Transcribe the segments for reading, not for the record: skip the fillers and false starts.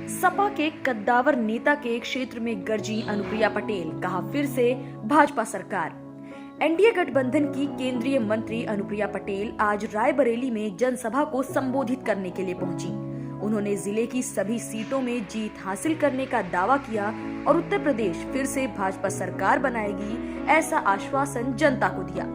सपा के कद्दावर नेता के क्षेत्र में गरजी अनुप्रिया पटेल, कहा फिर से भाजपा सरकार। एनडीए गठबंधन की केंद्रीय मंत्री अनुप्रिया पटेल आज रायबरेली में जनसभा को संबोधित करने के लिए पहुंची। उन्होंने जिले की सभी सीटों में जीत हासिल करने का दावा किया और उत्तर प्रदेश फिर से भाजपा सरकार बनाएगी, ऐसा आश्वासन जनता को दिया।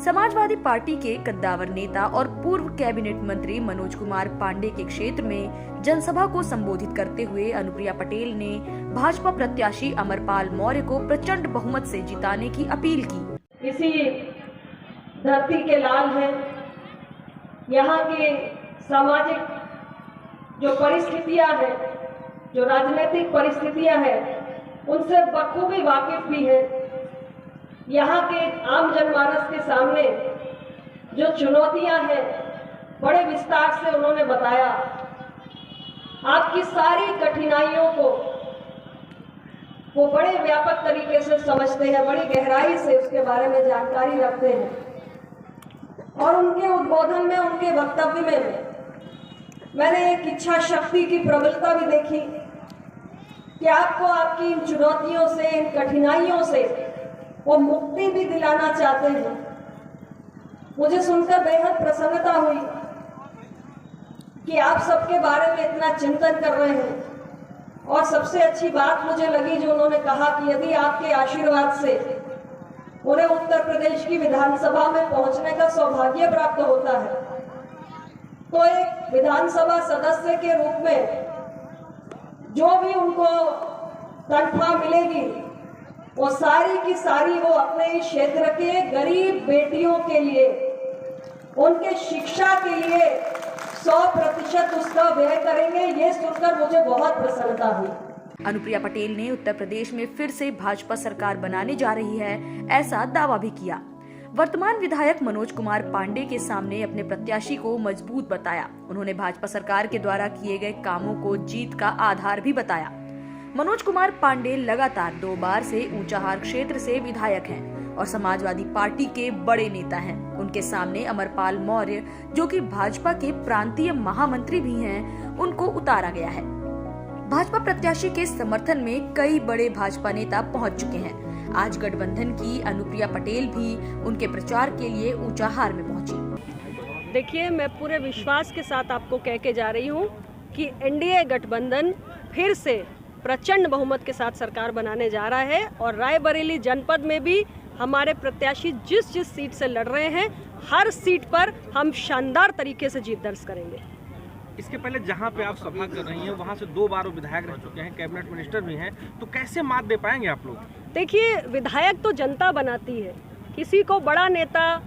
समाजवादी पार्टी के कद्दावर नेता और पूर्व कैबिनेट मंत्री मनोज कुमार पांडे के क्षेत्र में जनसभा को संबोधित करते हुए अनुप्रिया पटेल ने भाजपा प्रत्याशी अमरपाल मौर्य को प्रचंड बहुमत से जिताने की अपील की। इसी धरती के लाल हैं, यहाँ के सामाजिक जो परिस्थितियां हैं, जो राजनीतिक परिस्थितियां हैं, उनसे बखूबी वाकिफ भी है। यहाँ के आम जनमानस के सामने जो चुनौतियां हैं, बड़े विस्तार से उन्होंने बताया। आपकी सारी कठिनाइयों को वो बड़े व्यापक तरीके से समझते हैं, बड़ी गहराई से उसके बारे में जानकारी रखते हैं। और उनके उद्बोधन में, उनके वक्तव्य में मैंने एक इच्छा शक्ति की प्रबलता भी देखी कि आपको आपकी इन चुनौतियों से, इन कठिनाइयों से वो मुक्ति भी दिलाना चाहते हैं। मुझे सुनकर बेहद प्रसन्नता हुई कि आप सबके बारे में इतना चिंतन कर रहे हैं। और सबसे अच्छी बात मुझे लगी जो उन्होंने कहा कि यदि आपके आशीर्वाद से उन्हें उत्तर प्रदेश की विधानसभा में पहुंचने का सौभाग्य प्राप्त होता है, तो एक विधानसभा सदस्य के रूप में जो भी उनको तनख्वाह मिलेगी, वो सारी की सारी वो अपने इस क्षेत्र के गरीब बेटियों के लिए, उनके शिक्षा के लिए 100% उसका व्यय करेंगे। ये सुनकर मुझे बहुत प्रसन्नता हुई। अनुप्रिया पटेल ने उत्तर प्रदेश में फिर से भाजपा सरकार बनाने जा रही है, ऐसा दावा भी किया। वर्तमान विधायक मनोज कुमार पांडे के सामने अपने प्रत्याशी को मजबूत बताया। उन्होंने भाजपा सरकार के द्वारा किए गए कामों को जीत का आधार भी बताया। मनोज कुमार पांडे लगातार 2 बार से ऊंचाहार क्षेत्र से विधायक हैं और समाजवादी पार्टी के बड़े नेता हैं। उनके सामने अमरपाल मौर्य, जो कि भाजपा के प्रांतीय महामंत्री भी हैं, उनको उतारा गया है। भाजपा प्रत्याशी के समर्थन में कई बड़े भाजपा नेता पहुंच चुके हैं। आज गठबंधन की अनुप्रिया पटेल भी उनके प्रचार के लिए ऊंचाहार में पहुंची। देखिए, मैं पूरे विश्वास के साथ आपको कह के जा रही हूँ कि एनडीए गठबंधन फिर से प्रचंड बहुमत के साथ सरकार बनाने जा रहा है और रायबरेली जनपद में भी हमारे प्रत्याशी जिस सीट से लड़ रहे हैं, हर सीट पर हम शानदार तरीके से जीत दर्ज करेंगे। इसके पहले जहां पे आप सभा कर रही हैं, वहां से 2 बार वो विधायक रह चुके हैं, कैबिनेट मिनिस्टर भी हैं, तो कैसे मात दे पाएंगे आप लोग? देखिए, विधायक तो जनता बनाती है, किसी को बड़ा नेता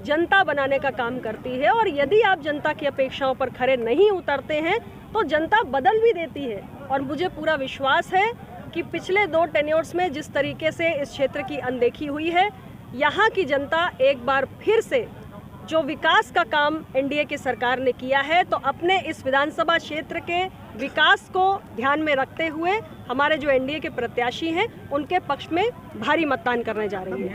जनता बनाने का काम करती है। और यदि आप जनता की अपेक्षाओं पर खरे नहीं उतरते हैं तो जनता बदल भी देती है। और मुझे पूरा विश्वास है कि पिछले 2 टेन्योर्स में जिस तरीके से इस क्षेत्र की अनदेखी हुई है, यहाँ की जनता एक बार फिर से जो विकास का काम एनडीए की सरकार ने किया है, तो अपने इस विधानसभा क्षेत्र के विकास को ध्यान में रखते हुए हमारे जो एनडीए के प्रत्याशी हैं, उनके पक्ष में भारी मतदान करने जा रही है।